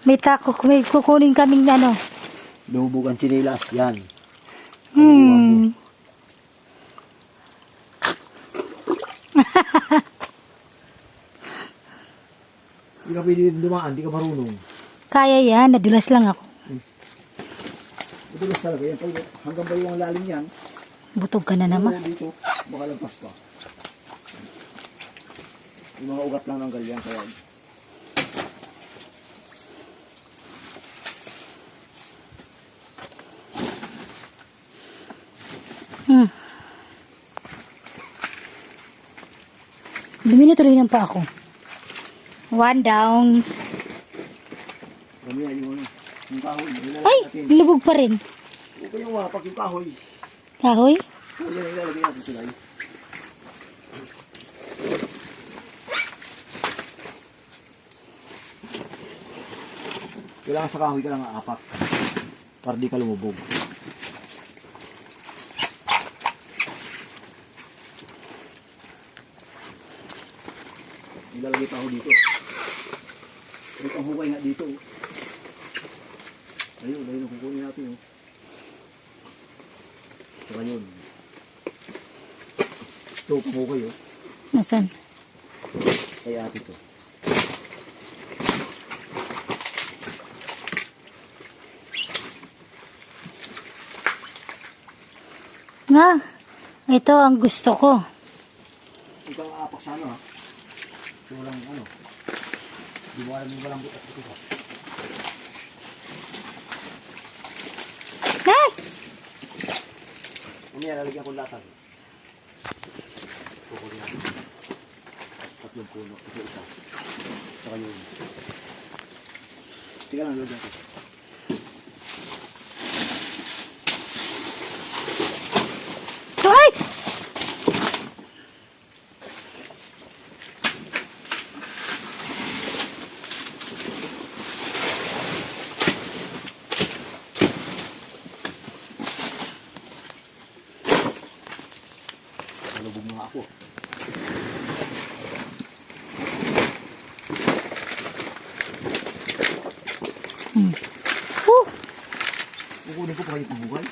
May tako, may kukunin kaming ano. Lubog ang sinilas. Yan. Hmm. Hindi ka pwede dito dumaan. Hindi ka marunong. Kaya yan, nadulas lang ako. Madulas talaga yan. Hanggang ba yung lalim yan? Butog ka na naman. Oo, dito. Baka lampas pa. Yung mga ugat lang ng galyang kaya. Dumi na tuloy ng pa ako. One down. Kami yan yung ano. Yung kahoy. Ay, lubog pa rin. Huwag kayong wapak yung kahoy. Kahoy? Oo, yan ang ilalagay natin sila. Kailangan sa kahoy ka lang aapak. Para di ka lumubog. Ilalagay pa ako dito. May panghukay nga dito. Ayun, ayun, kukunin natin. Saka yun. Ito, panghukay. Nasaan? Kay ate to. Nga, ito ang gusto ko. Ikaw ang aapak sa ano ha? Ito lang ano. Di mo alam yung walang butas butas. Ay! Mamaya lalagyan ko latag. Kukunin natin. Tatlong puno. Ito isa. Saka yun. Tika lang, lalagyan ko. Ay! Nalubog na nga ako. Kukunin ko pa kayo tubukan.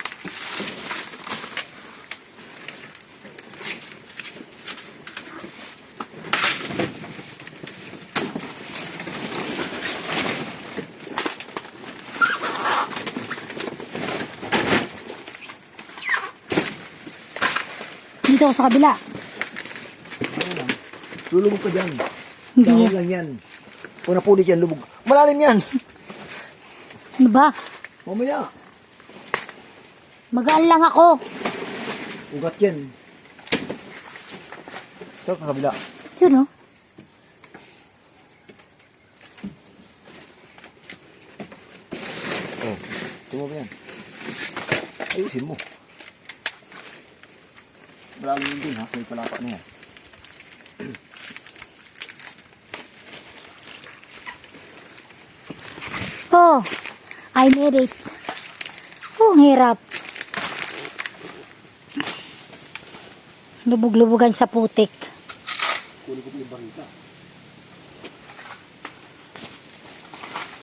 Dito ako sa kabila. Lulubog ka dyan. Hindi. Dahon lang yan. Kung napulit yan, lubog. Malalim yan. Ano ba? Mamaya. Magaan lang ako. Ugat yan. Saan ka kabila? Diyan, no? Oh, tumog yan. Ayusin mo. Malalim yun din ha. May palapa na yan. Oh, I made it. Oh, ang hirap. Lubog-lubugan sa putik. Kunin ko po yung barita.